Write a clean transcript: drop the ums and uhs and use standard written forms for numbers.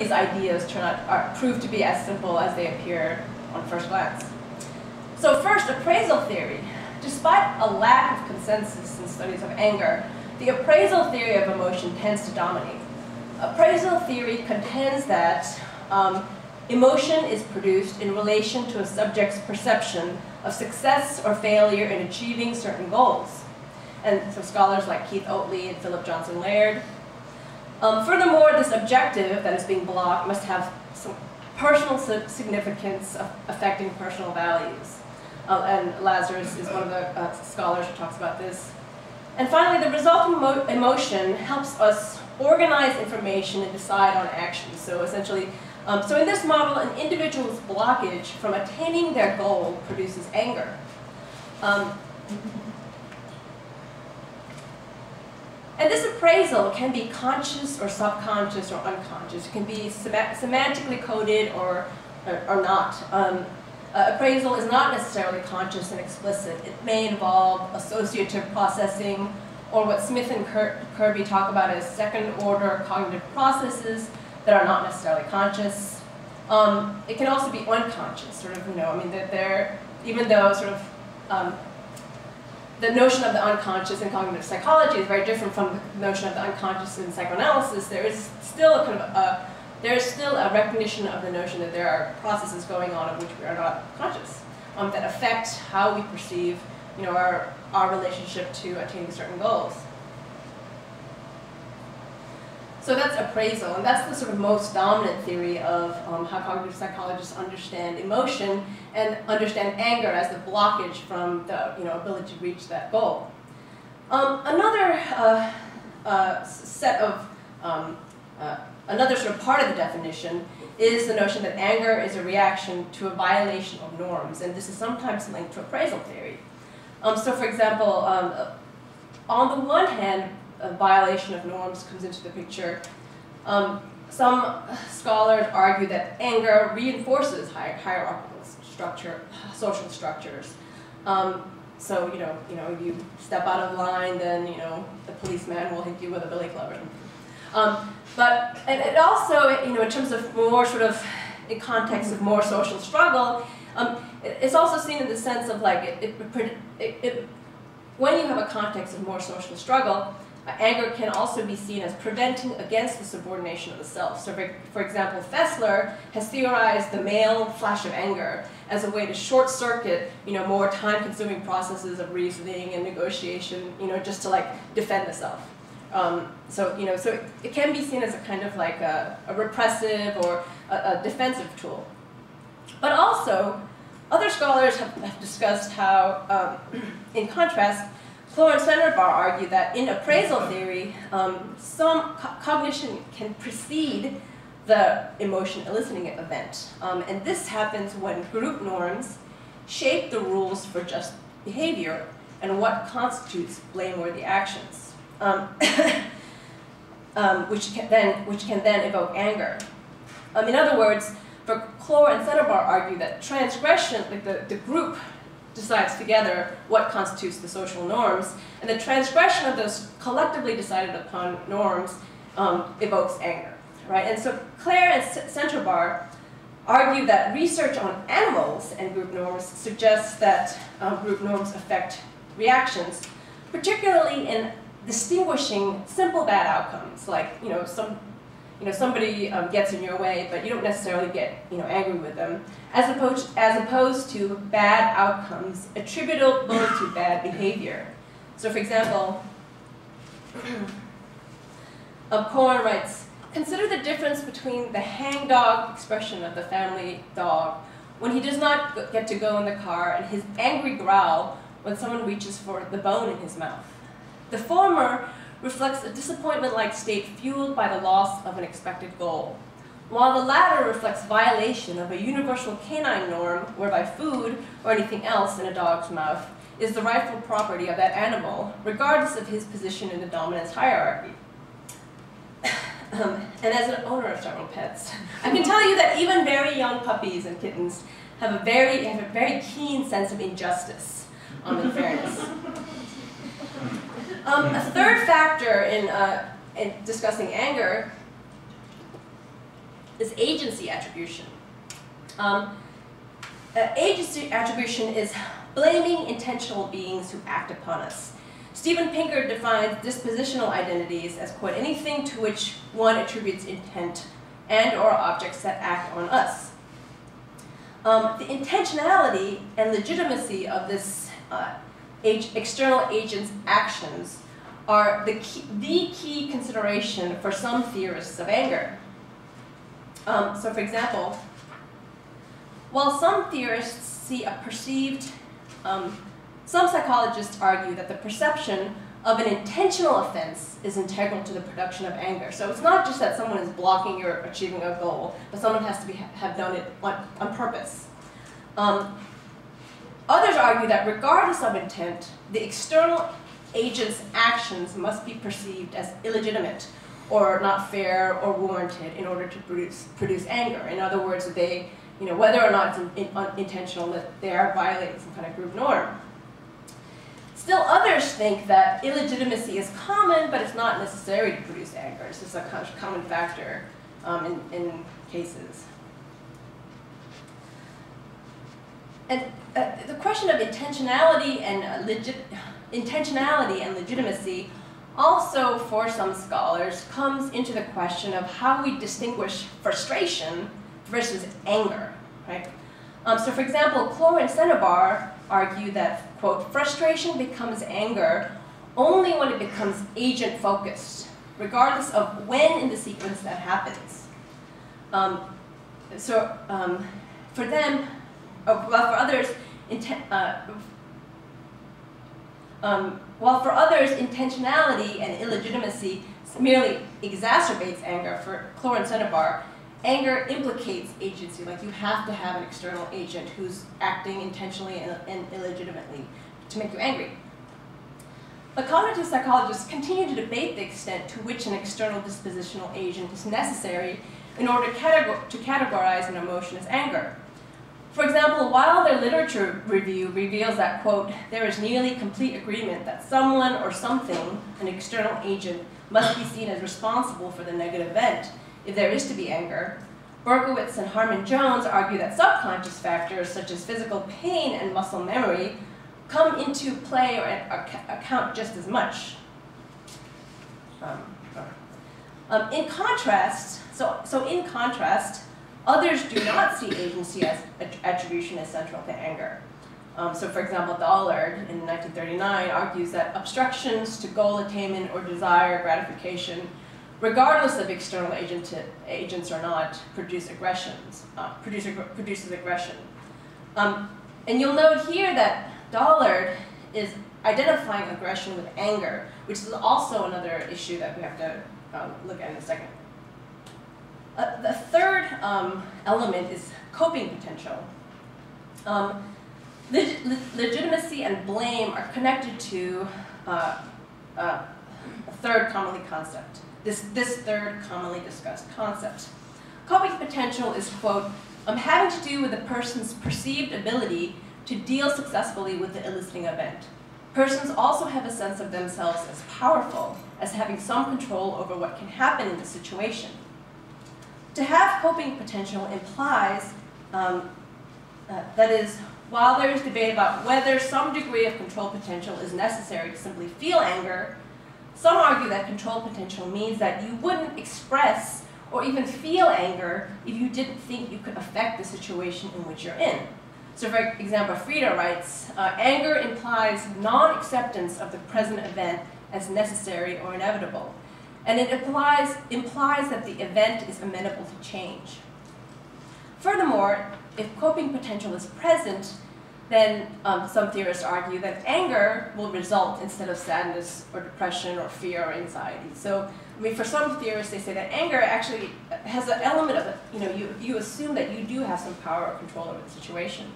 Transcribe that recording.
these ideas prove to be as simple as they appear on first glance. So first, appraisal theory. Despite a lack of consensus in studies of anger, the appraisal theory of emotion tends to dominate. Appraisal theory contends that emotion is produced in relation to a subject's perception of success or failure in achieving certain goals. And so scholars like Keith Oatley and Philip Johnson Laird. Furthermore, this objective that is being blocked must have some personal significance affecting personal values. And Lazarus is one of the scholars who talks about this. And finally, the resulting emotion helps us organize information and decide on actions. So essentially, so in this model, an individual's blockage from attaining their goal produces anger. And this appraisal can be conscious or subconscious or unconscious. It can be semantically coded or not. Appraisal is not necessarily conscious and explicit. It may involve associative processing, or what Smith and Kirby talk about as second-order cognitive processes that are not necessarily conscious. It can also be unconscious, sort of, I mean, that they're, even though sort of the notion of the unconscious in cognitive psychology is very different from the notion of the unconscious in psychoanalysis, there is still a kind of there is still a recognition of the notion that there are processes going on of which we are not conscious that affect how we perceive, our relationship to attaining certain goals. So that's appraisal, and that's the sort of most dominant theory of how cognitive psychologists understand emotion and understand anger as the blockage from the ability to reach that goal. Another another sort of part of the definition is the notion that anger is a reaction to a violation of norms, and this is sometimes linked to appraisal theory. So for example, on the one hand, a violation of norms comes into the picture. Some scholars argue that anger reinforces hierarchical social structures. So if you step out of line, then the policeman will hit you with a billy club or something. But it also, in terms of more sort of in context of more social struggle, it's also seen in the sense of like when you have a context of more social struggle, anger can also be seen as preventing against the subordination of the self. So for example, Fessler has theorized the male flash of anger as a way to short-circuit, more time-consuming processes of reasoning and negotiation, just to like defend the self. So it can be seen as a kind of like a repressive or a defensive tool. But also, other scholars have discussed how, in contrast, Clore and Centerbar argue that in appraisal theory, some cognition can precede the emotion eliciting event. And this happens when group norms shape the rules for just behavior and what constitutes blameworthy actions, which can then evoke anger. In other words, for Clore and Centerbar argue that transgression, like the group decides together what constitutes the social norms, and the transgression of those collectively decided upon norms evokes anger, right? And so Clare and Centerbar argue that research on animals and group norms suggests that group norms affect reactions, particularly in distinguishing simple bad outcomes, like somebody gets in your way, but you don't necessarily get angry with them, as opposed to bad outcomes attributable to bad behavior. So, for example, Cohen writes, consider the difference between the hangdog expression of the family dog when he does not get to go in the car and his angry growl when someone reaches for the bone in his mouth. The former reflects a disappointment-like state fueled by the loss of an expected goal, while the latter reflects violation of a universal canine norm whereby food or anything else in a dog's mouth is the rightful property of that animal, regardless of his position in the dominance hierarchy. And as an owner of several pets, I can tell you that even very young puppies and kittens have a very keen sense of injustice and fairness. A third factor in discussing anger is agency attribution. Agency attribution is blaming intentional beings who act upon us. Steven Pinker defines dispositional identities as, quote, anything to which one attributes intent and or objects that act on us. The intentionality and legitimacy of this external agent's actions are the key consideration for some theorists of anger. So for example, while some theorists see a perceived, some psychologists argue that the perception of an intentional offense is integral to the production of anger. So it's not just that someone is blocking your achieving a goal, but someone has to have done it on purpose. Others argue that regardless of intent, the external agent's actions must be perceived as illegitimate or not fair or warranted in order to produce anger. In other words, they, whether or not it's intentional, that they are violating some kind of group norm. Still, others think that illegitimacy is common, but it's not necessary to produce anger. It's just a kind of common factor in cases. And the question of intentionality and legitimacy also, for some scholars, comes into the question of how we distinguish frustration versus anger, right? So for example, Clore and Sennebar argue that, quote, frustration becomes anger only when it becomes agent-focused, regardless of when in the sequence that happens. For them, while for others, intentionality and illegitimacy merely exacerbates anger. For Clore and Sennebar, anger implicates agency, like you have to have an external agent who's acting intentionally and illegitimately to make you angry. But cognitive psychologists continue to debate the extent to which an external dispositional agent is necessary in order to categorize an emotion as anger. For example, while their literature review reveals that, quote, there is nearly complete agreement that someone or something, an external agent, must be seen as responsible for the negative event, if there is to be anger, Berkowitz and Harmon-Jones argue that subconscious factors such as physical pain and muscle memory come into play or account just as much. In contrast, others do not see agency as attribution as central to anger. So for example, Dollard in 1939 argues that obstructions to goal attainment or desire gratification, regardless of external agents or not, produces aggression. And you'll note here that Dollard is identifying aggression with anger, which is also another issue that we have to look at in a second. The third element is coping potential. Legitimacy and blame are connected to a third commonly concept. This third commonly discussed concept. Coping potential is, quote, having to do with a person's perceived ability to deal successfully with the eliciting event. Persons also have a sense of themselves as powerful, as having some control over what can happen in the situation. To have coping potential implies, that is, while there is debate about whether some degree of control potential is necessary to simply feel anger, some argue that control potential means that you wouldn't express or even feel anger if you didn't think you could affect the situation in which you're in. So for example, Frieda writes, anger implies non-acceptance of the present event as necessary or inevitable. And it implies that the event is amenable to change. Furthermore, if coping potential is present, then some theorists argue that anger will result instead of sadness or depression or fear or anxiety. So, I mean, for some theorists, they say that anger actually has an element of, you assume that you do have some power or control over the situation.